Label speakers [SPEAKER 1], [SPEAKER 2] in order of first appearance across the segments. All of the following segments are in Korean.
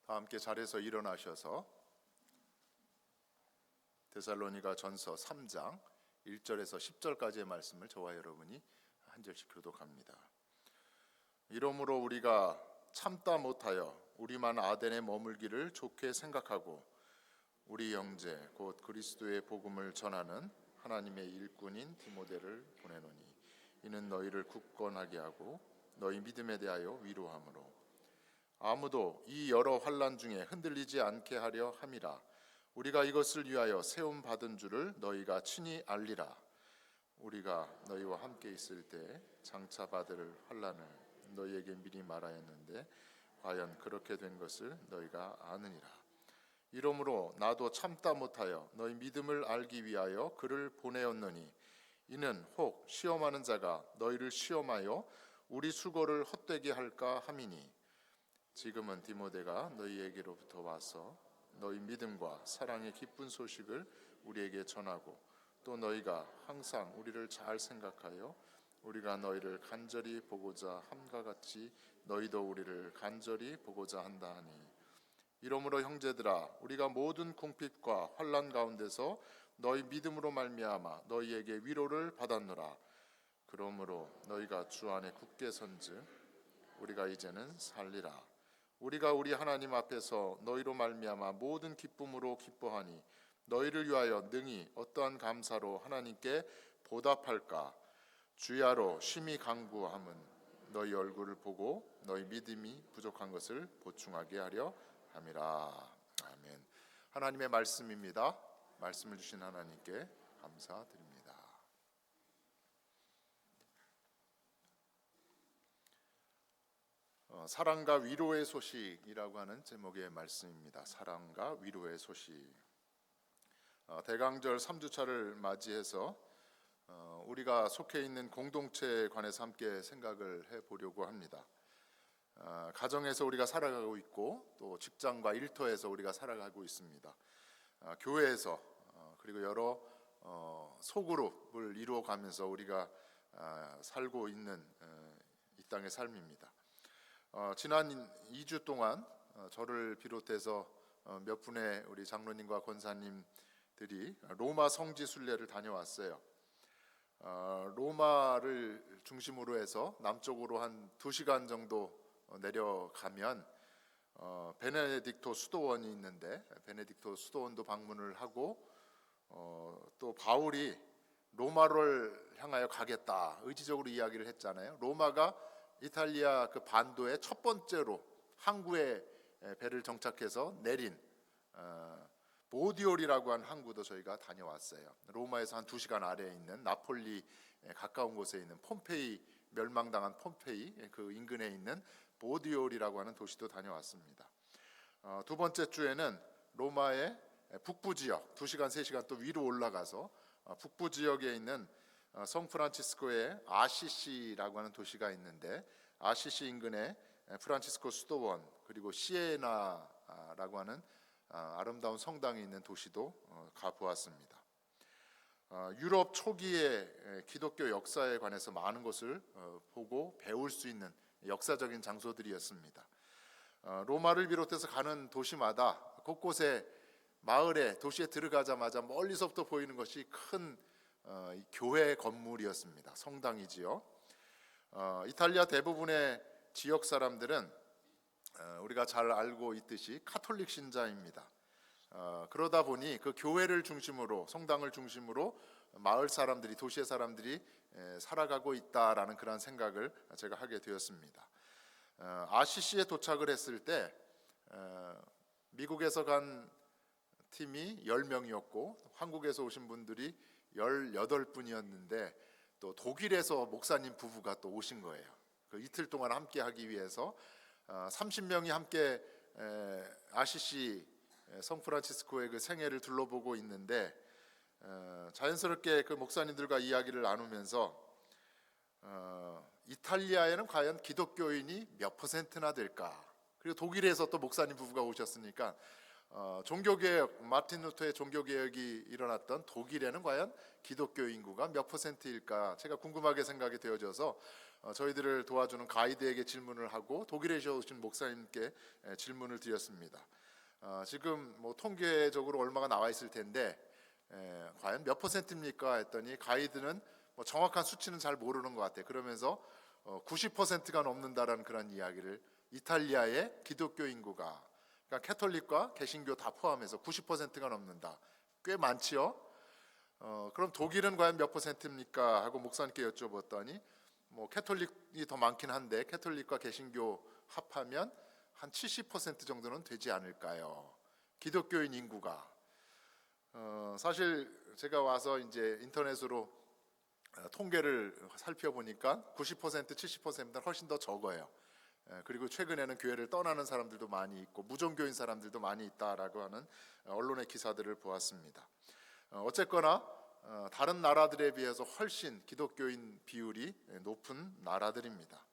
[SPEAKER 1] 다 함께 자리에서 일어나셔서 데살로니가 전서 3장 1절에서 10절까지의 말씀을 저와 여러분이 한 절씩 교독합니다. 이러므로 우리가 참다 못하여 우리만 아덴에 머물기를 좋게 생각하고 우리 형제 곧 그리스도의 복음을 전하는 하나님의 일꾼인 디모데를 보내노니 이는 너희를 굳건하게 하고 너희 믿음에 대하여 위로함으로 아무도 이 여러 환난 중에 흔들리지 않게 하려 함이라. 우리가 이것을 위하여 세움 받은 줄을 너희가 친히 알리라. 우리가 너희와 함께 있을 때 장차 받을 환난을 너희에게 미리 말하였는데 과연 그렇게 된 것을 너희가 아느니라. 이러므로 나도 참다 못하여 너희 믿음을 알기 위하여 그를 보내었노니 이는 혹 시험하는 자가 너희를 시험하여 우리 수고를 헛되게 할까 함이니 지금은 디모데가 너희에게로부터 와서 너희 믿음과 사랑의 기쁜 소식을 우리에게 전하고 또 너희가 항상 우리를 잘 생각하여 우리가 너희를 간절히 보고자 함과 같이 너희도 우리를 간절히 보고자 한다 하니 이러므로 형제들아 우리가 모든 궁핍과 환난 가운데서 너희 믿음으로 말미암아 너희에게 위로를 받았노라. 그러므로 너희가 주 안에 굳게 선즉 우리가 이제는 살리라. 우리가 우리 하나님 앞에서 너희로 말미암아 모든 기쁨으로 기뻐하니 너희를 위하여 능히 어떠한 감사로 하나님께 보답할까. 주야로 심히 간구함은 너희 얼굴을 보고 너희 믿음이 부족한 것을 보충하게 하려 함이라. 아멘. 하나님의 말씀입니다. 말씀을 주신 하나님께 감사드립니다. 사랑과 위로의 소식이라고 하는 제목의 말씀입니다. 사랑과 위로의 소식. 대강절 3주차를 맞이해서 우리가 속해 있는 공동체에 관해서 함께 생각을 해보려고 합니다. 가정에서 우리가 살아가고 있고 또 직장과 일터에서 우리가 살아가고 있습니다. 교회에서 그리고 여러 소그룹을 이루어가면서 우리가 살고 있는 이 땅의 삶입니다. 지난 2주 동안 저를 비롯해서 몇 분의 우리 장로님과 권사님들이 로마 성지 순례를 다녀왔어요. 로마를 중심으로 해서 남쪽으로 한 2시간 정도 내려가면 베네딕토 수도원이 있는데 베네딕토 수도원도 방문을 하고 또 바울이 로마를 향하여 가겠다 의지적으로 이야기를 했잖아요. 로마가 이탈리아 그 반도의 첫 번째로 항구에 배를 정착해서 내린 보디올이라고 하는 항구도 저희가 다녀왔어요. 로마에서 한 2시간 아래에 있는 나폴리 가까운 곳에 있는 폼페이 멸망당한 폼페이 그 인근에 있는 보디올이라고 하는 도시도 다녀왔습니다. 두 번째 주에는 로마의 북부 지역 2시간 3시간 또 위로 올라가서 북부 지역에 있는 성프란치스코의 아시시라고 하는 도시가 있는데 아시시 인근에 프란치스코 수도원 그리고 시에나라고 하는 아름다운 성당이 있는 도시도 가보았습니다. 유럽 초기의 기독교 역사에 관해서 많은 것을 보고 배울 수 있는 역사적인 장소들이었습니다. 로마를 비롯해서 가는 도시마다 곳곳에 마을에 도시에 들어가자마자 멀리서부터 보이는 것이 큰 교회 건물이었습니다. 성당이지요. 이탈리아 대부분의 지역 사람들은 우리가 잘 알고 있듯이 카톨릭 신자입니다. 그러다 보니 그 교회를 중심으로 성당을 중심으로 마을 사람들이 도시의 사람들이 살아가고 있다라는 그런 생각을 제가 하게 되었습니다. 아시시에 도착을 했을 때 미국에서 간 팀이 10명이었고 한국에서 오신 분들이 18분이었는데 또 독일에서 목사님 부부가 또 오신 거예요. 그 이틀 동안 함께 하기 위해서 30명이 함께 아시시 성프란치스코의 그 생애를 둘러보고 있는데 자연스럽게 그 목사님들과 이야기를 나누면서 이탈리아에는 과연 기독교인이 몇 %나 될까? 그리고 독일에서 또 목사님 부부가 오셨으니까 종교개혁 마틴 루터의 종교개혁이 일어났던 독일에는 과연 기독교 인구가 몇 %일까 제가 궁금하게 생각이 되어져서 저희들을 도와주는 가이드에게 질문을 하고 독일에서 오신 목사님께 질문을 드렸습니다. 지금 뭐 통계적으로 얼마가 나와 있을 텐데 과연 몇 퍼센트입니까 했더니 가이드는 뭐 정확한 수치는 잘 모르는 것 같아요. 그러면서 90%가 넘는다라는 그런 이야기를, 이탈리아의 기독교 인구가, 그러니까 캐톨릭과 개신교 다 포함해서 90%가 넘는다. 꽤 많지요. 그럼 독일은 과연 몇 퍼센트입니까 하고 목사님께 여쭤봤더니 뭐 캐톨릭이 더 많긴 한데 캐톨릭과 개신교 합하면 한 70% 정도는 되지 않을까요? 기독교인 인구가. 사실 제가 와서 이제 인터넷으로 통계를 살펴보니까 90%, 70%는 훨씬 더 적어요. 그리고 최근에는 교회를 떠나는 사람들도 많이 있고 무종교인 사람들도 많이 있다라고 하는 언론의 기사들을 보았습니다. 어쨌거나 다른 나라들에 비해서 훨씬 기독교인 비율이 높은 나라들입니다.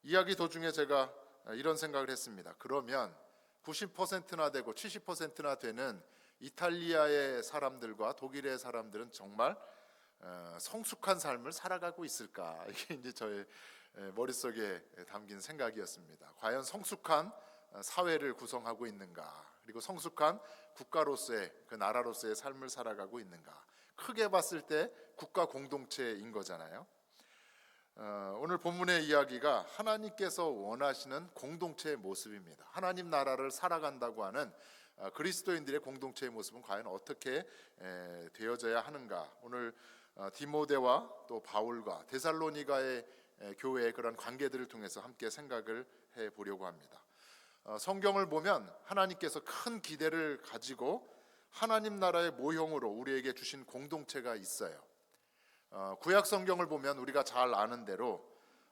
[SPEAKER 1] 이야기 도중에 제가 이런 생각을 했습니다. 그러면 90%나 되고 70%나 되는 이탈리아의 사람들과 독일의 사람들은 정말 성숙한 삶을 살아가고 있을까? 이게 이제 저의 머릿속에 담긴 생각이었습니다. 과연 성숙한 사회를 구성하고 있는가? 그리고 성숙한 국가로서의, 그 나라로서의 삶을 살아가고 있는가? 크게 봤을 때 국가 공동체인 거잖아요. 오늘 본문의 이야기가 하나님께서 원하시는 공동체의 모습입니다. 하나님 나라를 살아간다고 하는 그리스도인들의 공동체의 모습은 과연 어떻게 되어져야 하는가? 오늘 디모데와 또 바울과 데살로니가의 교회의 그런 관계들을 통해서 함께 생각을 해보려고 합니다. 성경을 보면 하나님께서 큰 기대를 가지고 하나님 나라의 모형으로 우리에게 주신 공동체가 있어요. 구약 성경을 보면 우리가 잘 아는 대로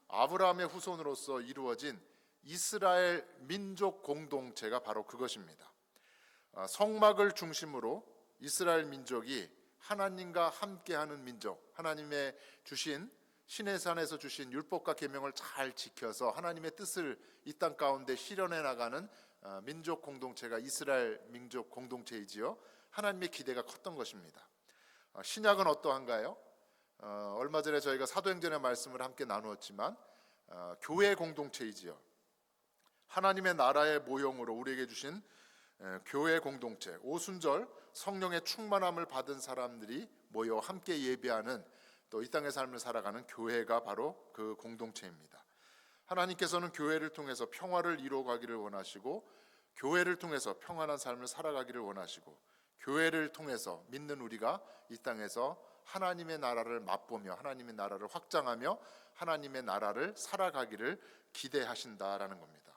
[SPEAKER 1] 아브라함의 후손으로서 이루어진 이스라엘 민족 공동체가 바로 그것입니다. 성막을 중심으로 이스라엘 민족이 하나님과 함께하는 민족, 하나님의 주신 시내산에서 주신 율법과 계명을 잘 지켜서 하나님의 뜻을 이 땅 가운데 실현해 나가는 민족 공동체가 이스라엘 민족 공동체이지요. 하나님의 기대가 컸던 것입니다. 신약은 어떠한가요? 얼마 전에 저희가 사도행전의 말씀을 함께 나누었지만 교회 공동체이지요. 하나님의 나라의 모형으로 우리에게 주신 교회 공동체, 오순절 성령의 충만함을 받은 사람들이 모여 함께 예배하는 또 이 땅의 삶을 살아가는 교회가 바로 그 공동체입니다. 하나님께서는 교회를 통해서 평화를 이루어가기를 원하시고, 교회를 통해서 평안한 삶을 살아가기를 원하시고, 교회를 통해서 믿는 우리가 이 땅에서 하나님의 나라를 맛보며 하나님의 나라를 확장하며 하나님의 나라를 살아가기를 기대하신다라는 겁니다.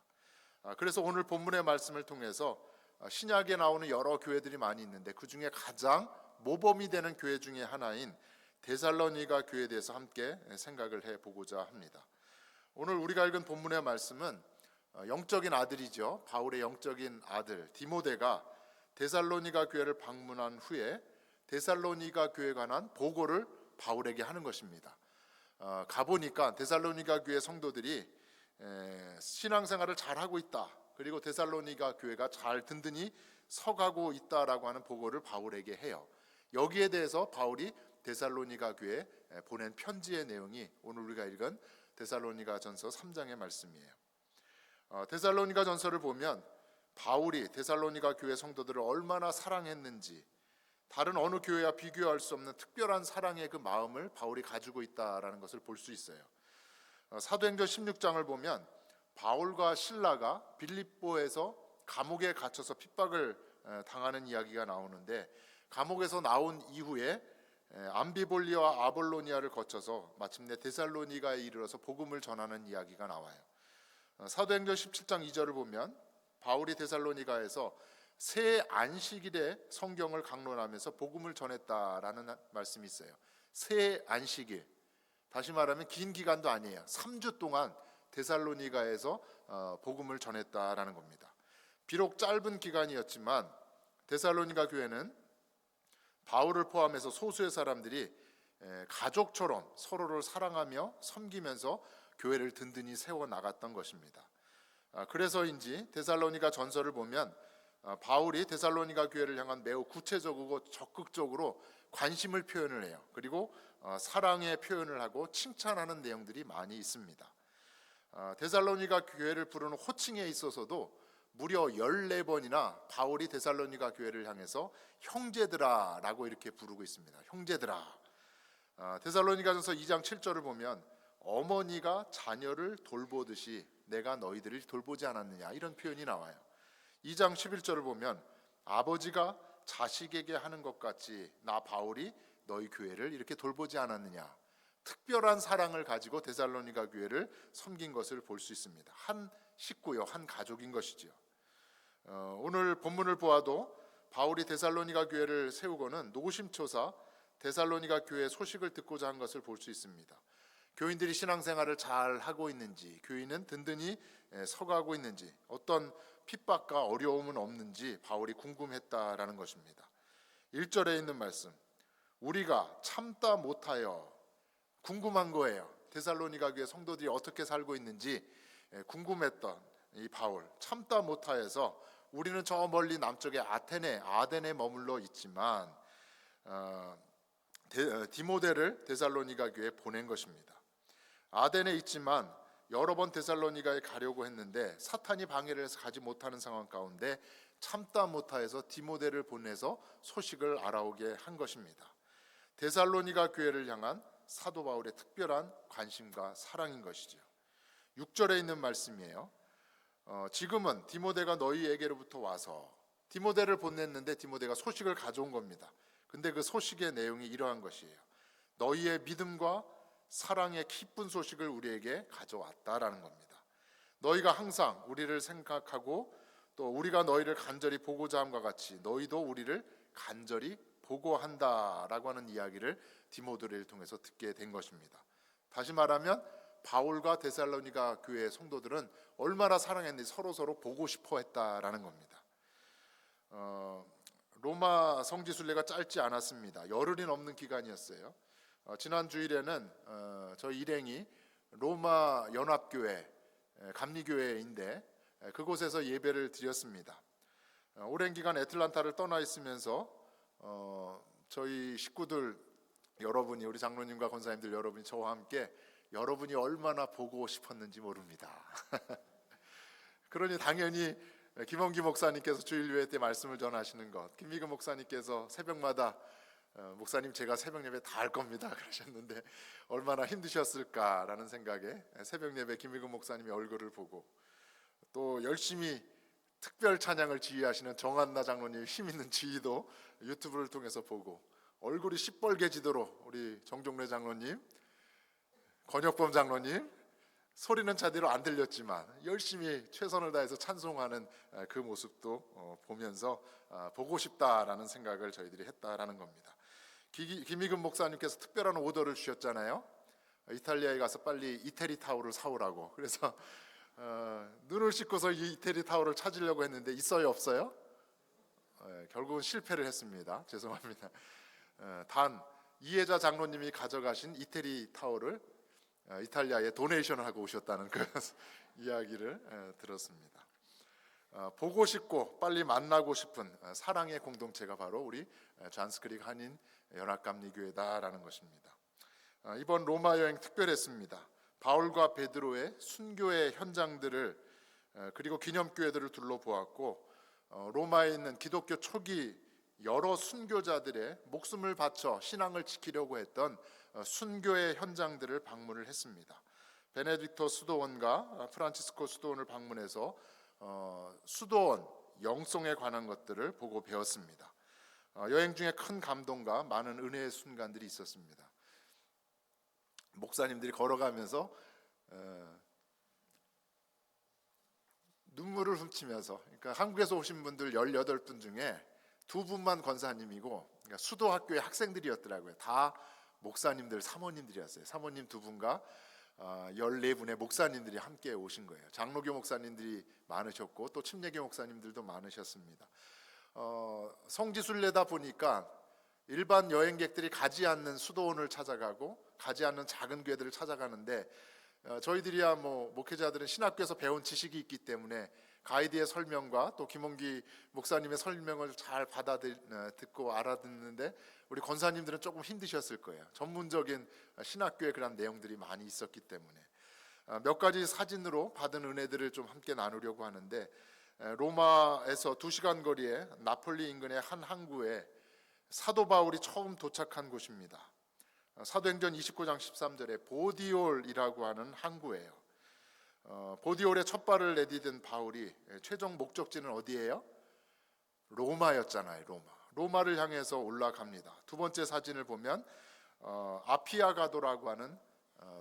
[SPEAKER 1] 그래서 오늘 본문의 말씀을 통해서 신약에 나오는 여러 교회들이 많이 있는데 그 중에 가장 모범이 되는 교회 중에 하나인 데살로니가 교회에 대해서 함께 생각을 해보고자 합니다. 오늘 우리가 읽은 본문의 말씀은 영적인 아들이죠. 바울의 영적인 아들 디모데가 데살로니가 교회를 방문한 후에 데살로니가 교회에 관한 보고를 바울에게 하는 것입니다. 가보니까 데살로니가 교회 성도들이 신앙생활을 잘하고 있다. 그리고 데살로니가 교회가 잘 든든히 서가고 있다라고 하는 보고를 바울에게 해요. 여기에 대해서 바울이 데살로니가 교회에 보낸 편지의 내용이 오늘 우리가 읽은 데살로니가 전서 3장의 말씀이에요. 데살로니가 전서를 보면 바울이 데살로니가 교회 성도들을 얼마나 사랑했는지, 다른 어느 교회와 비교할 수 없는 특별한 사랑의 그 마음을 바울이 가지고 있다라는 것을 볼 수 있어요. 사도행전 16장을 보면 바울과 실라가 빌립보에서 감옥에 갇혀서 핍박을 당하는 이야기가 나오는데, 감옥에서 나온 이후에 암비볼리와 아볼로니아를 거쳐서 마침내 데살로니가에 이르러서 복음을 전하는 이야기가 나와요. 사도행전 17장 2절을 보면 바울이 데살로니가에서 새 안식일에 성경을 강론하면서 복음을 전했다라는 말씀이 있어요. 새 안식일, 다시 말하면 긴 기간도 아니에요. 3주 동안 데살로니가에서 복음을 전했다라는 겁니다. 비록 짧은 기간이었지만 데살로니가 교회는 바울을 포함해서 소수의 사람들이 가족처럼 서로를 사랑하며 섬기면서 교회를 든든히 세워나갔던 것입니다. 그래서인지 데살로니가 전서를 보면 바울이 데살로니가 교회를 향한 매우 구체적이고 적극적으로 관심을 표현을 해요. 그리고 사랑의 표현을 하고 칭찬하는 내용들이 많이 있습니다. 데살로니가 교회를 부르는 호칭에 있어서도 무려 14번이나 바울이 데살로니가 교회를 향해서 형제들아라고 이렇게 부르고 있습니다. 형제들아. 데살로니가전서 2장 7절을 보면 어머니가 자녀를 돌보듯이 내가 너희들을 돌보지 않았느냐, 이런 표현이 나와요. 2장 11절을 보면 아버지가 자식에게 하는 것 같이 나 바울이 너희 교회를 이렇게 돌보지 않았느냐. 특별한 사랑을 가지고 데살로니가 교회를 섬긴 것을 볼 수 있습니다. 한 식구요, 한 가족인 것이지요. 오늘 본문을 보아도 바울이 데살로니가 교회를 세우고는 노심초사 데살로니가 교회 소식을 듣고자 한 것을 볼 수 있습니다. 교인들이 신앙생활을 잘 하고 있는지, 교인은 든든히 서가고 있는지, 어떤 핍박과 어려움은 없는지 바울이 궁금했다라는 것입니다. 1절에 있는 말씀, 우리가 참다 못하여, 궁금한 거예요. 데살로니가 교회 성도들이 어떻게 살고 있는지 궁금했던 이 바울, 참다 못하여서 우리는 저 멀리 남쪽의 아덴에 머물러 있지만 디모데를 데살로니가 교회에 보낸 것입니다. 아덴에 있지만 여러 번 데살로니가에 가려고 했는데 사탄이 방해를 해서 가지 못하는 상황 가운데 참다 못하여서 디모데를 보내서 소식을 알아오게 한 것입니다. 데살로니가 교회를 향한 사도 바울의 특별한 관심과 사랑인 것이죠. 6절에 있는 말씀이에요. 지금은 디모데가 너희에게로부터 와서, 디모데를 보냈는데 디모데가 소식을 가져온 겁니다. 근데 그 소식의 내용이 이러한 것이에요. 너희의 믿음과 사랑의 기쁜 소식을 우리에게 가져왔다라는 겁니다. 너희가 항상 우리를 생각하고 또 우리가 너희를 간절히 보고자 함과 같이 너희도 우리를 간절히 보고한다라고 하는 이야기를 디모데를 통해서 듣게 된 것입니다. 다시 말하면 바울과 데살로니가 교회 성도들은 얼마나 사랑했는지 서로 보고 싶어 했다라는 겁니다. 로마 성지 순례가 짧지 않았습니다. 열흘이 넘는 기간이었어요. 지난 주일에는 저희 일행이 로마 연합교회 감리교회인데 그곳에서 예배를 드렸습니다. 오랜 기간 애틀란타를 떠나 있으면서 저희 식구들 여러분이, 우리 장로님과 권사님들 여러분이 저와 함께 여러분이 얼마나 보고 싶었는지 모릅니다. 그러니 당연히 김원기 목사님께서 주일예배 때 말씀을 전하시는 것, 김미근 목사님께서 새벽마다 목사님 제가 새벽 예배 다 할 겁니다 그러셨는데 얼마나 힘드셨을까라는 생각에 새벽 예배 김미근 목사님의 얼굴을 보고, 또 열심히 특별 찬양을 지휘하시는 정한나 장로님의 힘있는 지휘도 유튜브를 통해서 보고, 얼굴이 시뻘개지도록 우리 정종래 장로님, 권혁범 장로님 소리는 자대로 안 들렸지만 열심히 최선을 다해서 찬송하는 그 모습도 보면서 보고 싶다라는 생각을 저희들이 했다라는 겁니다. 김희근 목사님께서 특별한 오더를 주셨잖아요. 이탈리아에 가서 빨리 이태리 타올을 사오라고. 그래서 눈을 씻고서 이 이태리 타올을 찾으려고 했는데 있어요, 없어요? 결국은 실패를 했습니다. 죄송합니다. 단 이혜자 장로님이 가져가신 이태리 타올을 이탈리아에 도네이션을 하고 오셨다는 그 이야기를 들었습니다. 보고 싶고 빨리 만나고 싶은 사랑의 공동체가 바로 우리 잔스크릭 한인 연합감리교회다라는 것입니다. 이번 로마 여행 특별했습니다. 바울과 베드로의 순교의 현장들을 그리고 기념교회들을 둘러보았고, 로마에 있는 기독교 초기 여러 순교자들의 목숨을 바쳐 신앙을 지키려고 했던 순교의 현장들을 방문을 했습니다. 베네딕토 수도원과 프란치스코 수도원을 방문해서 수도원 영성에 관한 것들을 보고 배웠습니다. 여행 중에 큰 감동과 많은 은혜의 순간들이 있었습니다. 목사님들이 걸어가면서 눈물을 훔치면서, 그러니까 한국에서 오신 분들 18분 중에 2분만 권사님이고, 그러니까 수도학교의 학생들이었더라고요. 다 목사님들, 사모님들이었어요. 사모님 2분과 14분의 목사님들이 함께 오신 거예요. 장로교 목사님들이 많으셨고 또 침례교 목사님들도 많으셨습니다. 성지순례다 보니까 일반 여행객들이 가지 않는 수도원을 찾아가고 가지 않는 작은 교회들을 찾아가는데, 저희들이야 뭐 목회자들은 신학교에서 배운 지식이 있기 때문에 가이드의 설명과 또 김홍기 목사님의 설명을 잘 듣고 알아듣는데 우리 권사님들은 조금 힘드셨을 거예요. 전문적인 신학교의 그런 내용들이 많이 있었기 때문에 몇 가지 사진으로 받은 은혜들을 좀 함께 나누려고 하는데, 로마에서 2시간 거리에 나폴리 인근의 한 항구에 사도 바울이 처음 도착한 곳입니다. 사도행전 29장 13절에 보디올이라고 하는 항구예요. 보디올에 첫 발을 내디딘 바울이 최종 목적지는 어디예요? 로마였잖아요. 로마를 향해서 올라갑니다. 두 번째 사진을 보면 아피아가도라고 하는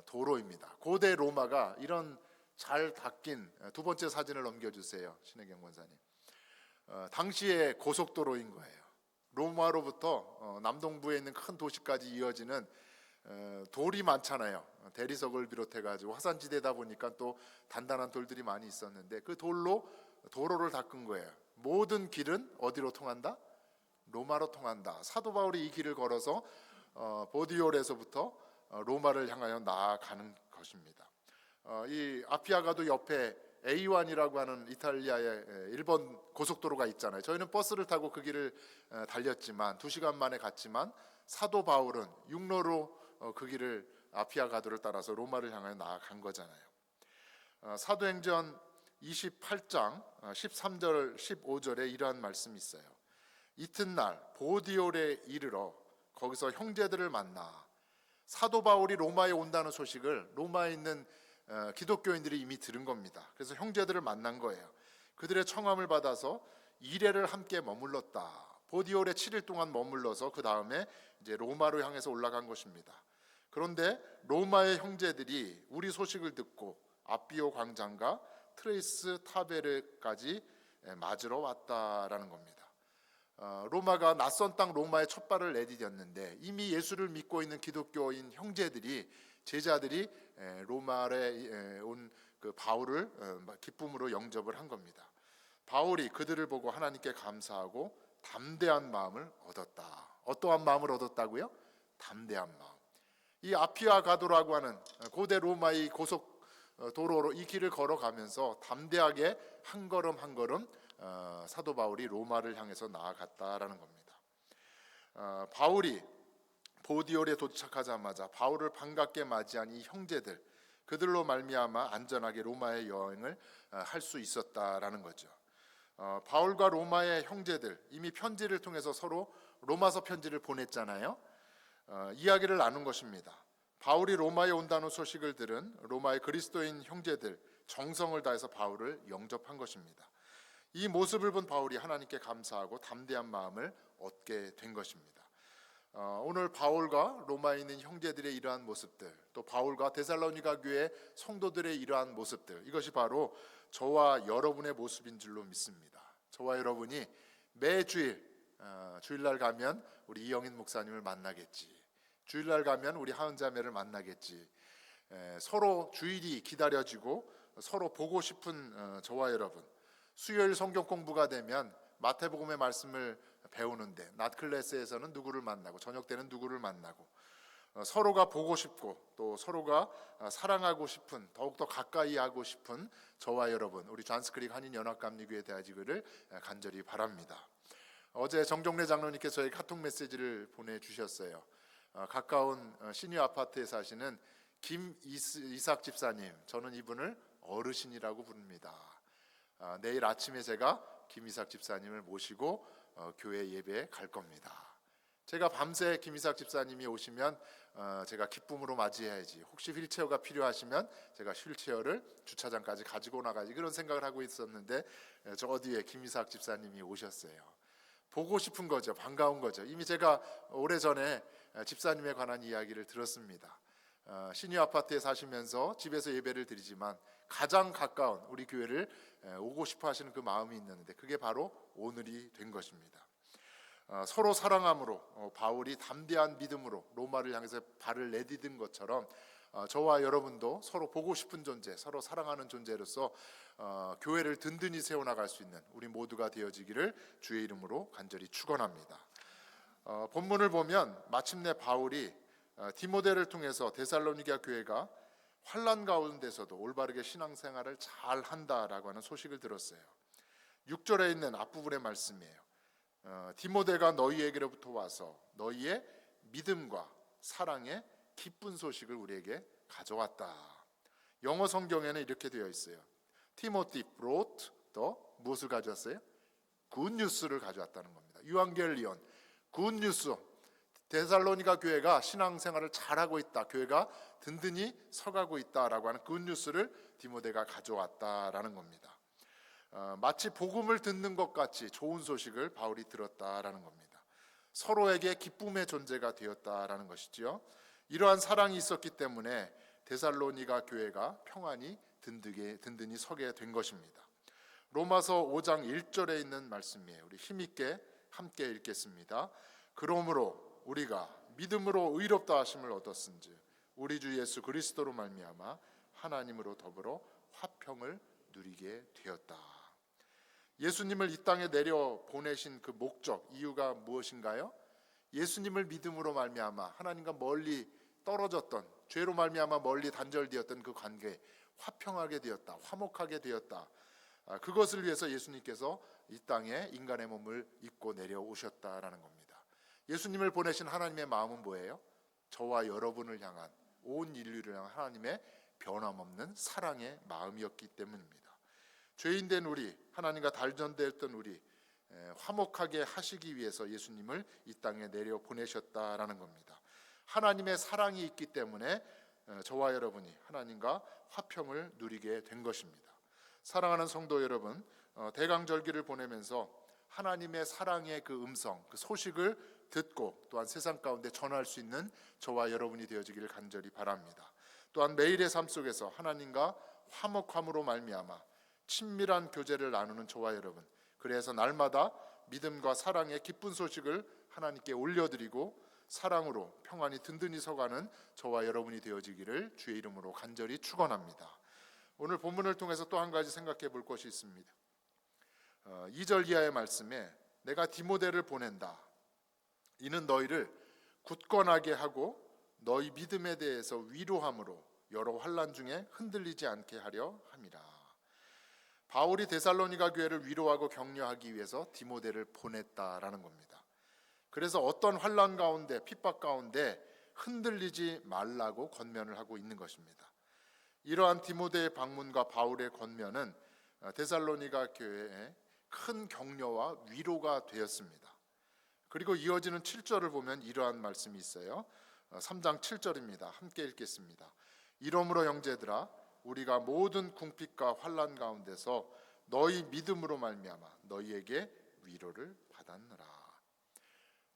[SPEAKER 1] 도로입니다. 고대 로마가 이런 잘 닦인, 두 번째 사진을 넘겨주세요, 신혜경 권사님. 당시의 고속도로인 거예요. 로마로부터 남동부에 있는 큰 도시까지 이어지는 돌이 많잖아요. 대리석을 비롯해가지고 화산지대다 보니까 또 단단한 돌들이 많이 있었는데 그 돌로 도로를 닦은 거예요. 모든 길은 어디로 통한다? 로마로 통한다. 사도 바울이 이 길을 걸어서 보디올에서부터 로마를 향하여 나아가는 것입니다. 이 아피아가도 옆에 A1이라고 하는 이탈리아의 일본 고속도로가 있잖아요. 저희는 버스를 타고 그 길을 달렸지만 2시간 만에 갔지만 사도 바울은 육로로 그 길을 아피아가도를 따라서 로마를 향하여 나아간 거잖아요. 사도행전 28장 13절 15절에 이러한 말씀이 있어요. 이튿날 보디올에 이르러 거기서 형제들을 만나, 사도 바울이 로마에 온다는 소식을 로마에 있는 기독교인들이 이미 들은 겁니다. 그래서 형제들을 만난 거예요. 그들의 청함을 받아서 2일을 함께 머물렀다. 보디올에 7일 동안 머물러서 그 다음에 이제 로마로 향해서 올라간 것입니다. 그런데 로마의 형제들이 우리 소식을 듣고 아비오 광장과 트레이스 타베르까지 맞으러 왔다라는 겁니다. 로마가 낯선 땅 로마에 첫 발을 내디뎠는데 이미 예수를 믿고 있는 기독교인 형제들이, 제자들이 로마에 온 그 바울을 기쁨으로 영접을 한 겁니다. 바울이 그들을 보고 하나님께 감사하고 담대한 마음을 얻었다. 어떠한 마음을 얻었다고요? 담대한 마음. 이 아피아가도라고 하는 고대 로마의 고속 도로로 이 길을 걸어가면서 담대하게 한 걸음 한 걸음 사도 바울이 로마를 향해서 나아갔다라는 겁니다. 바울이 보디올에 도착하자마자 바울을 반갑게 맞이한 이 형제들, 그들로 말미암아 안전하게 로마의 여행을 할 수 있었다라는 거죠. 바울과 로마의 형제들, 이미 편지를 통해서 서로 로마서 편지를 보냈잖아요. 이야기를 나눈 것입니다. 바울이 로마에 온다는 소식을 들은 로마의 그리스도인 형제들, 정성을 다해서 바울을 영접한 것입니다. 이 모습을 본 바울이 하나님께 감사하고 담대한 마음을 얻게 된 것입니다. 오늘 바울과 로마에 있는 형제들의 이러한 모습들, 또 바울과 데살로니가 교회 성도들의 이러한 모습들, 이것이 바로 저와 여러분의 모습인 줄로 믿습니다. 저와 여러분이 매주일 주일날 가면 우리 이영인 목사님을 만나겠지, 주일날 가면 우리 하은자매를 만나겠지, 서로 주일이 기다려지고 서로 보고 싶은 저와 여러분, 수요일 성경 공부가 되면 마태복음의 말씀을 배우는데 낮 클래스에서는 누구를 만나고 저녁 때는 누구를 만나고 서로가 보고 싶고 또 서로가 사랑하고 싶은, 더욱더 가까이 하고 싶은 저와 여러분, 우리 잔스크릭 한인연합감리교회 대하지기를 간절히 바랍니다. 어제 정종래 장로님께서 저희 카톡 메시지를 보내주셨어요. 가까운 시니어 아파트에 사시는 김이삭 집사님, 저는 이분을 어르신이라고 부릅니다. 내일 아침에 제가 김이삭 집사님을 모시고 교회 예배에 갈 겁니다. 제가 밤새 김이삭 집사님이 오시면 제가 기쁨으로 맞이해야지, 혹시 휠체어가 필요하시면 제가 휠체어를 주차장까지 가지고 나가지, 그런 생각을 하고 있었는데 저 어디에 김이삭 집사님이 오셨어요. 보고 싶은 거죠. 반가운 거죠. 이미 제가 오래전에 집사님에 관한 이야기를 들었습니다. 시니어 아파트에 사시면서 집에서 예배를 드리지만 가장 가까운 우리 교회를 오고 싶어 하시는 그 마음이 있는데 그게 바로 오늘이 된 것입니다. 서로 사랑함으로 바울이 담대한 믿음으로 로마를 향해서 발을 내디딘 것처럼 저와 여러분도 서로 보고 싶은 존재, 서로 사랑하는 존재로서 교회를 든든히 세워나갈 수 있는 우리 모두가 되어지기를 주의 이름으로 간절히 축원합니다. 본문을 보면 마침내 바울이 디모데를 통해서 데살로니가 교회가 환난 가운데서도 올바르게 신앙생활을 잘 한다라고 하는 소식을 들었어요. 6절에 있는 앞부분의 말씀이에요. 디모데가 너희에게로부터 와서 너희의 믿음과 사랑의 기쁜 소식을 우리에게 가져왔다. 영어 성경에는 이렇게 되어 있어요. Timothy brought the 무엇을 가져왔어요? 굿뉴스를 가져왔다는 겁니다. 유앙겔리온, 굿뉴스. 데살로니가 교회가 신앙생활을 잘하고 있다, 교회가 든든히 서가고 있다라고 하는 굿뉴스를 디모데가 가져왔다라는 겁니다. 마치 복음을 듣는 것 같이 좋은 소식을 바울이 들었다라는 겁니다. 서로에게 기쁨의 존재가 되었다라는 것이지요. 이러한 사랑이 있었기 때문에 데살로니가 교회가 평안히 든든히 서게 된 것입니다. 로마서 5장 1절에 있는 말씀이에요. 우리 힘있게 함께 읽겠습니다. 그러므로 우리가 믿음으로 의롭다 하심을 얻었은즉 우리 주 예수 그리스도로 말미암아 하나님으로 더불어 화평을 누리게 되었다. 예수님을 이 땅에 내려 보내신 그 목적, 이유가 무엇인가요? 예수님을 믿음으로 말미암아 하나님과 멀리 떨어졌던, 죄로 말미암아 멀리 단절되었던 그 관계 화평하게 되었다, 화목하게 되었다. 그것을 위해서 예수님께서 이 땅에 인간의 몸을 입고 내려오셨다라는 겁니다. 예수님을 보내신 하나님의 마음은 뭐예요? 저와 여러분을 향한, 온 인류를 향한 하나님의 변함없는 사랑의 마음이었기 때문입니다. 죄인된 우리, 하나님과 단절되었던 우리 화목하게 하시기 위해서 예수님을 이 땅에 내려 보내셨다라는 겁니다. 하나님의 사랑이 있기 때문에 저와 여러분이 하나님과 화평을 누리게 된 것입니다. 사랑하는 성도 여러분, 대강절기를 보내면서 하나님의 사랑의 그 음성, 그 소식을 듣고 또한 세상 가운데 전할 수 있는 저와 여러분이 되어지기를 간절히 바랍니다. 또한 매일의 삶 속에서 하나님과 화목함으로 말미암아 친밀한 교제를 나누는 저와 여러분, 그래서 날마다 믿음과 사랑의 기쁜 소식을 하나님께 올려드리고 사랑으로 평안히 든든히 서가는 저와 여러분이 되어지기를 주의 이름으로 간절히 축원합니다. 오늘 본문을 통해서 또 한 가지 생각해 볼 것이 있습니다. 2절 이하의 말씀에 내가 디모데를 보낸다. 이는 너희를 굳건하게 하고 너희 믿음에 대해서 위로함으로 여러 환난 중에 흔들리지 않게 하려 함이라. 바울이 데살로니가 교회를 위로하고 격려하기 위해서 디모데를 보냈다라는 겁니다. 그래서 어떤 환난 가운데, 핍박 가운데 흔들리지 말라고 권면을 하고 있는 것입니다. 이러한 디모데의 방문과 바울의 권면은 데살로니가 교회에 큰 격려와 위로가 되었습니다. 그리고 이어지는 7절을 보면 이러한 말씀이 있어요. 3장 7절입니다. 함께 읽겠습니다. 이러므로 형제들아 우리가 모든 궁핍과 환난 가운데서 너희 믿음으로 말미암아 너희에게 위로를 받았느라.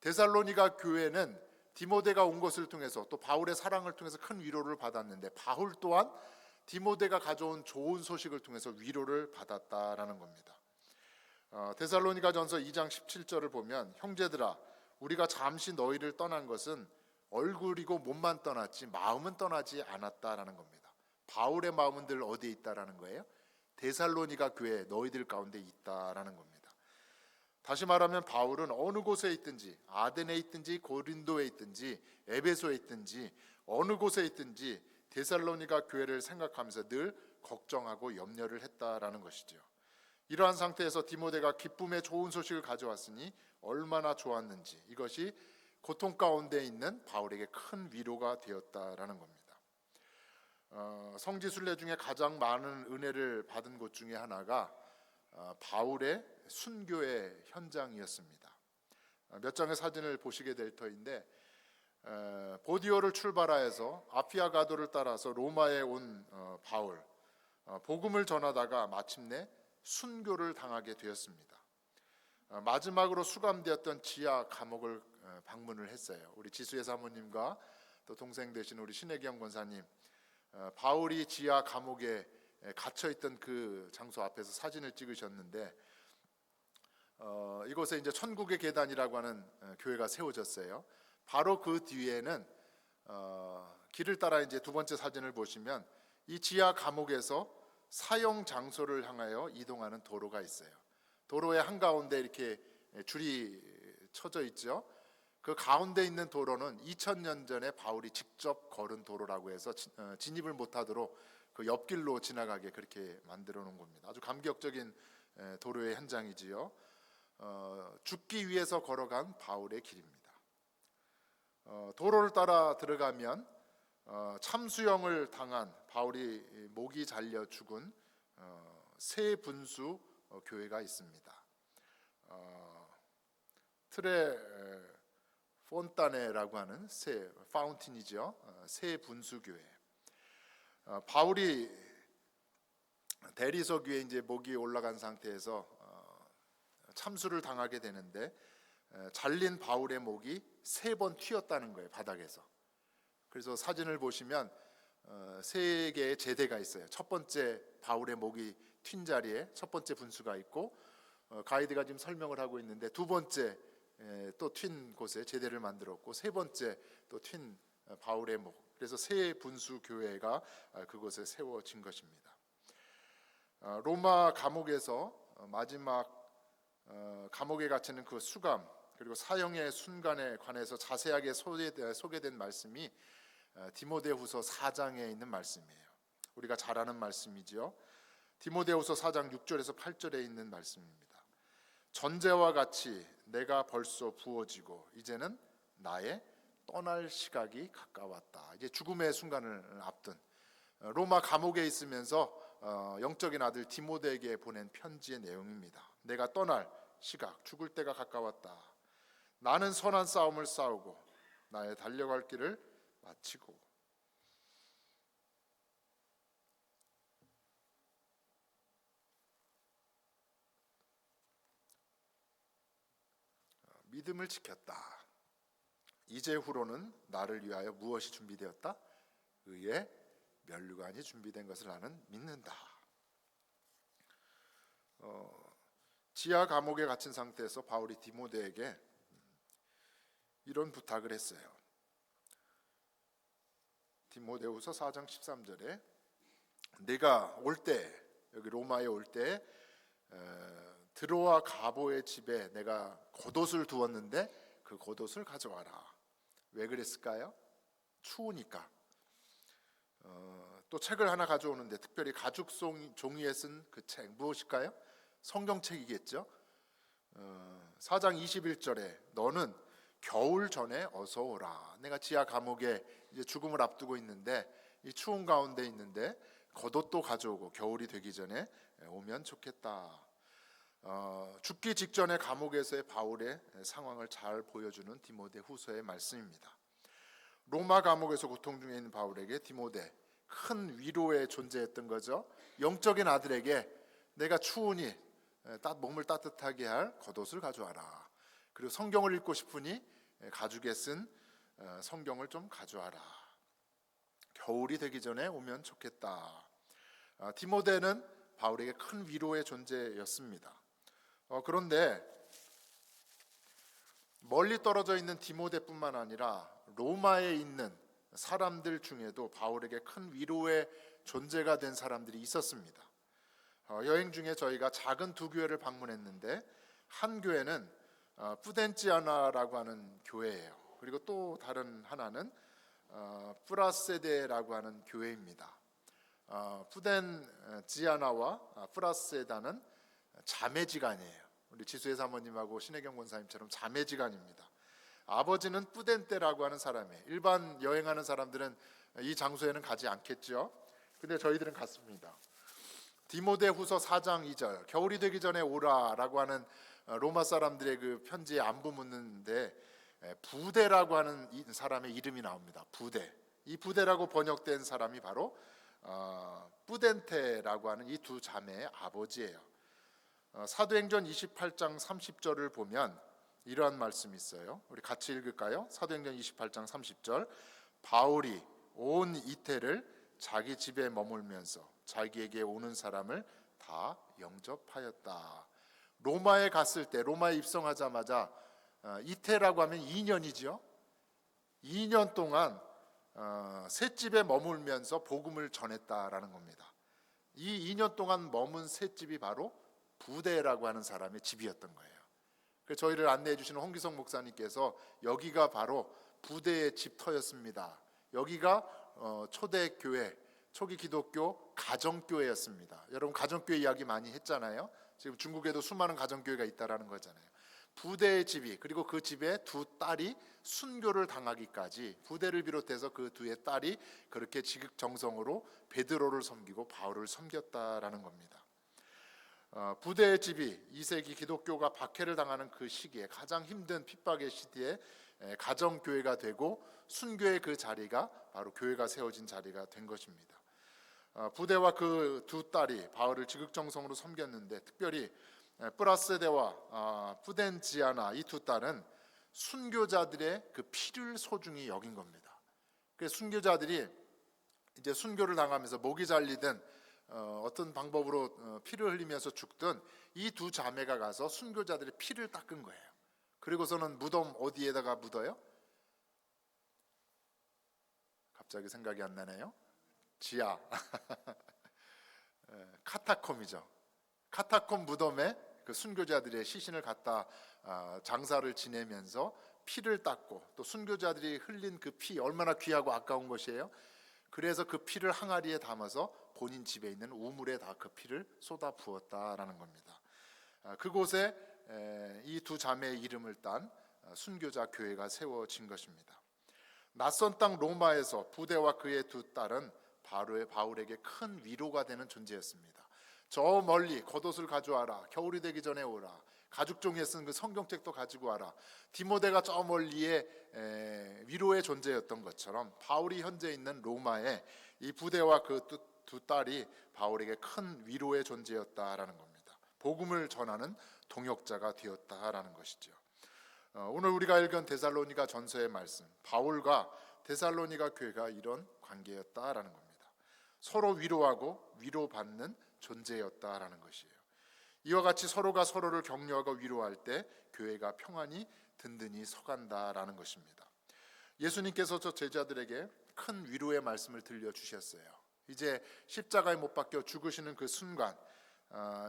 [SPEAKER 1] 데살로니가 교회는 디모데가 온 것을 통해서 또 바울의 사랑을 통해서 큰 위로를 받았는데 바울 또한 디모데가 가져온 좋은 소식을 통해서 위로를 받았다라는 겁니다. 데살로니가 전서 2장 17절을 보면 형제들아 우리가 잠시 너희를 떠난 것은 얼굴이고 몸만 떠났지 마음은 떠나지 않았다라는 겁니다. 바울의 마음은 늘 어디에 있다라는 거예요? 데살로니가 교회 너희들 가운데 있다라는 겁니다. 다시 말하면 바울은 어느 곳에 있든지 아덴에 있든지 고린도에 있든지 에베소에 있든지 어느 곳에 있든지 데살로니가 교회를 생각하면서 늘 걱정하고 염려를 했다라는 것이죠. 이러한 상태에서 디모데가 기쁨의 좋은 소식을 가져왔으니 얼마나 좋았는지 이것이 고통 가운데 있는 바울에게 큰 위로가 되었다라는 겁니다. 성지순례 중에 가장 많은 은혜를 받은 곳 중에 하나가 바울의 순교의 현장이었습니다. 몇 장의 사진을 보시게 될 터인데 보디오를 출발하여서 아피아가도를 따라서 로마에 온 바울, 복음을 전하다가 마침내 순교를 당하게 되었습니다. 마지막으로 수감되었던 지하 감옥을 방문을 했어요. 우리 지수의 사모님과 또 동생 되신 우리 신혜경 권사님, 바울이 지하 감옥에 갇혀있던 그 장소 앞에서 사진을 찍으셨는데 이곳에 이제 천국의 계단이라고 하는 교회가 세워졌어요. 바로 그 뒤에는 길을 따라 이제 두 번째 사진을 보시면 이 지하 감옥에서 사형 장소를 향하여 이동하는 도로가 있어요. 도로의 한가운데 이렇게 줄이 쳐져 있죠. 그 가운데 있는 도로는 2000년 전에 바울이 직접 걸은 도로라고 해서 진입을 못하도록 그 옆길로 지나가게 그렇게 만들어 놓은 겁니다. 아주 감격적인 도로의 현장이지요. 죽기 위해서 걸어간 바울의 길입니다. 도로를 따라 들어가면 참수형을 당한 바울이 목이 잘려 죽은 새 분수 교회가 있습니다. 트레 폰타네라고 하는 새 파운틴이죠. 새 분수 교회. 바울이 대리석 위에 이제 목이 올라간 상태에서 참수를 당하게 되는데 잘린 바울의 목이 3번 튀었다는 거예요, 바닥에서. 그래서 사진을 보시면 3개의 제대가 있어요. 첫 번째 바울의 목이 튄 자리에 첫 번째 분수가 있고, 가이드가 지금 설명을 하고 있는데 두 번째 또 튄 곳에 제대를 만들었고, 세 번째 또 튄 바울의 목. 그래서 새 분수 교회가 그곳에 세워진 것입니다. 로마 감옥에서 마지막 감옥에 갇히는 그 수감, 그리고 사형의 순간에 관해서 자세하게 소개된 말씀이 디모데후서 4장에 있는 말씀이에요. 우리가 잘 아는 말씀이지요. 디모데후서 4장 6절에서 8절에 있는 말씀입니다. 전제와 같이 내가 벌써 부어지고 이제는 나의 떠날 시각이 가까웠다. 이제 죽음의 순간을 앞둔 로마 감옥에 있으면서 영적인 아들 디모데에게 보낸 편지의 내용입니다. 내가 떠날 시각, 죽을 때가 가까웠다. 나는 선한 싸움을 싸우고 나의 달려갈 길을 마치고. 믿음을 지켰다. 이제후로는 나를 위하여 무엇이 준비되었다? 의의 면류관이 준비된 것을 나는 믿는다. 지하 감옥에 갇힌 상태에서 바울이 디모데에게 이런 부탁을 했어요. 디모데후서 4장 13절에 내가 올 때, 여기 로마에 올 때 드로아 가보의 집에 내가 겉옷을 두었는데 그 겉옷을 가져와라. 왜 그랬을까요? 추우니까. 또 책을 하나 가져오는데 특별히 가죽 종이에 쓴 그 책 무엇일까요? 성경책이겠죠. 4장 21절에 너는 겨울 전에 어서 오라. 내가 지하 감옥에 이제 죽음을 앞두고 있는데 이 추운 가운데 있는데 겉옷도 가져오고 겨울이 되기 전에 오면 좋겠다. 죽기 직전에 감옥에서의 바울의 상황을 잘 보여주는 디모데후서의 말씀입니다. 로마 감옥에서 고통 중에 있는 바울에게 디모데, 큰 위로의 존재였던 거죠. 영적인 아들에게 내가 추우니 몸을 따뜻하게 할 겉옷을 가져와라. 그리고 성경을 읽고 싶으니 가죽에 쓴 성경을 좀 가져와라. 겨울이 되기 전에 오면 좋겠다. 디모데는 바울에게 큰 위로의 존재였습니다. 그런데 멀리 떨어져 있는 디모데뿐만 아니라 로마에 있는 사람들 중에도 바울에게 큰 위로의 존재가 된 사람들이 있었습니다. 여행 중에 저희가 작은 두 교회를 방문했는데 한 교회는 푸덴지아나라고 하는 교회예요. 그리고 또 다른 하나는 프라세데라고 하는 교회입니다. 푸덴지아나와 프라세다는 자매지간이에요. 우리 지수의 사모님하고 신혜경 권사님처럼 자매지간입니다. 아버지는 푸덴테라고 하는 사람이에요. 일반 여행하는 사람들은 이 장소에는 가지 않겠죠. 근데 저희들은 갔습니다. 디모데후서 4장 2절 겨울이 되기 전에 오라라고 하는 로마 사람들의 그 편지에 안부 묻는데 부데라고 하는 사람의 이름이 나옵니다. 부데. 이 부데라고 번역된 사람이 바로 푸덴테라고 하는 이 두 자매의 아버지예요. 사도행전 28장 30절을 보면 이러한 말씀이 있어요. 우리 같이 읽을까요? 사도행전 28장 30절 바울이 온 이태를 자기 집에 머물면서 자기에게 오는 사람을 다 영접하였다. 로마에 갔을 때, 로마에 입성하자마자 이태라고 하면 2년이죠. 2년 동안 셋집에 머물면서 복음을 전했다라는 겁니다. 이 2년 동안 머문 셋집이 바로 부데라고 하는 사람의 집이었던 거예요. 저희를 안내해 주시는 홍기성 목사님께서 여기가 바로 부대의 집터였습니다. 여기가 초대 교회, 초기 기독교 가정교회였습니다. 여러분 가정교회 이야기 많이 했잖아요. 지금 중국에도 수많은 가정교회가 있다라는 거잖아요. 부대의 집이, 그리고 그 집에 두 딸이 순교를 당하기까지, 부대를 비롯해서 그 두 딸이 그렇게 지극정성으로 베드로를 섬기고 바울을 섬겼다라는 겁니다. 부대의 집이 2세기 기독교가 박해를 당하는 그 시기에, 가장 힘든 핍박의 시기에 가정교회가 되고 순교의 그 자리가 바로 교회가 세워진 자리가 된 것입니다. 부대와 그 두 딸이 바울을 지극정성으로 섬겼는데, 특별히 프라세데와 푸덴지아나 이 두 딸은 순교자들의 그 피를 소중히 여긴 겁니다. 그래서 순교자들이 이제 순교를 당하면서 목이 잘리든 어떤 방법으로 피를 흘리면서 죽든 이 두 자매가 가서 순교자들의 피를 닦은 거예요. 그리고서는 무덤 어디에다가 묻어요? 갑자기 생각이 안 나네요. 지하 카타콤이죠. 카타콤 무덤에 그 순교자들의 시신을 갖다 장사를 지내면서 피를 닦고, 또 순교자들이 흘린 그 피 얼마나 귀하고 아까운 것이에요. 그래서 그 피를 항아리에 담아서 본인 집에 있는 우물에 다 그 피를 쏟아 부었다라는 겁니다. 그곳에 이 두 자매의 이름을 딴 순교자 교회가 세워진 것입니다. 낯선 땅 로마에서 부대와 그의 두 딸은 바울에게 큰 위로가 되는 존재였습니다. 저 멀리 겉옷을 가져와라, 겨울이 되기 전에 오라, 가죽 종이에 쓴 그 성경책도 가지고 와라. 디모데가 저 멀리에 위로의 존재였던 것처럼 바울이 현재 있는 로마에 이 부대와 그 두 딸이 바울에게 큰 위로의 존재였다라는 겁니다. 복음을 전하는 동역자가 되었다라는 것이죠. 오늘 우리가 읽은 데살로니가 전서의 말씀, 바울과 데살로니가 교회가 이런 관계였다라는 겁니다. 서로 위로하고 위로받는 존재였다라는 것이에요. 이와 같이 서로가 서로를 격려하고 위로할 때 교회가 평안히 든든히 서간다라는 것입니다. 예수님께서 저 제자들에게 큰 위로의 말씀을 들려주셨어요. 이제 십자가에 못 박혀 죽으시는 그 순간,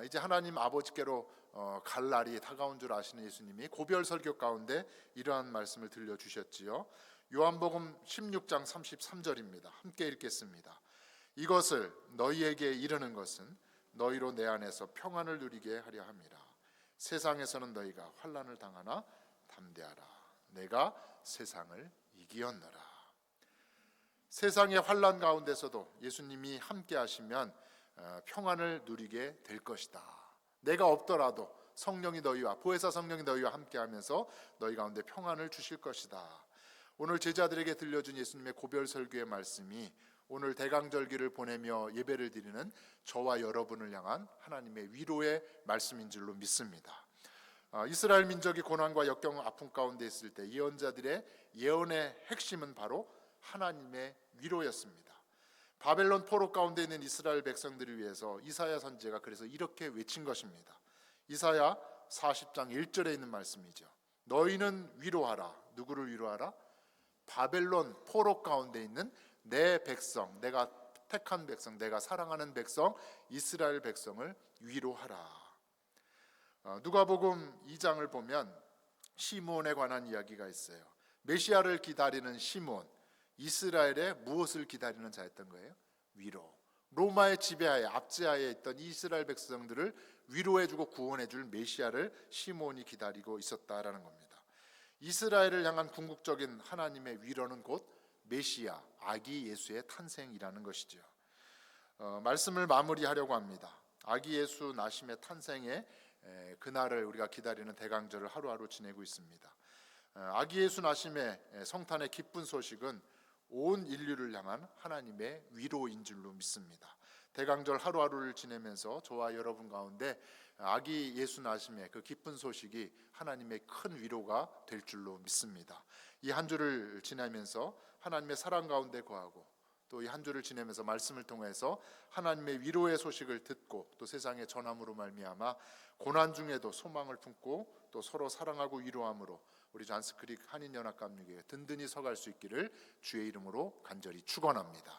[SPEAKER 1] 이제 하나님 아버지께로 갈 날이 다가온 줄 아시는 예수님이 고별 설교 가운데 이러한 말씀을 들려주셨지요. 요한복음 16장 33절입니다. 함께 읽겠습니다. 이것을 너희에게 이르는 것은 너희로 내 안에서 평안을 누리게 하려 함이라. 세상에서는 너희가 환난을 당하나 담대하라. 내가 세상을 이기었노라. 세상의 환난 가운데서도 예수님이 함께 하시면 평안을 누리게 될 것이다. 내가 없더라도 성령이 너희와, 보혜사 성령이 너희와 함께하면서 너희 가운데 평안을 주실 것이다. 오늘 제자들에게 들려준 예수님의 고별 설교의 말씀이 오늘 대강절기를 보내며 예배를 드리는 저와 여러분을 향한 하나님의 위로의 말씀인 줄로 믿습니다. 이스라엘 민족이 고난과 역경 아픔 가운데 있을 때 예언자들의 예언의 핵심은 바로 하나님의 위로였습니다. 바벨론 포로 가운데 있는 이스라엘 백성들을 위해서 이사야 선지자가 그래서 이렇게 외친 것입니다. 이사야 40장 1절에 있는 말씀이죠. 너희는 위로하라. 누구를 위로하라? 바벨론 포로 가운데 있는 내 백성, 내가 택한 백성, 내가 사랑하는 백성, 이스라엘 백성을 위로하라. 누가복음 2장을 보면 시므온에 관한 이야기가 있어요. 메시아를 기다리는 시므온, 이스라엘의 무엇을 기다리는 자였던 거예요? 위로. 로마의 지배하에, 압제하에 있던 이스라엘 백성들을 위로해주고 구원해줄 메시아를 시므온이 기다리고 있었다라는 겁니다. 이스라엘을 향한 궁극적인 하나님의 위로는 곧 메시아, 아기 예수의 탄생이라는 것이죠. 말씀을 마무리하려고 합니다. 아기 예수 나심의 탄생의 그날을 우리가 기다리는 대강절을 하루하루 지내고 있습니다. 아기 예수 나심의 성탄의 기쁜 소식은 온 인류를 향한 하나님의 위로인 줄로 믿습니다. 대강절 하루하루를 지내면서 저와 여러분 가운데 아기 예수 나심의 그 기쁜 소식이 하나님의 큰 위로가 될 줄로 믿습니다. 이 한 주를 지내면서 하나님의 사랑 가운데 거하고, 또 이 한 주를 지내면서 말씀을 통해서 하나님의 위로의 소식을 듣고 또 세상에 전함으로 말미암아 고난 중에도 소망을 품고 또 서로 사랑하고 위로함으로 우리 잔스크릭 한인연합감리교회 든든히 서갈 수 있기를 주의 이름으로 간절히 축원합니다.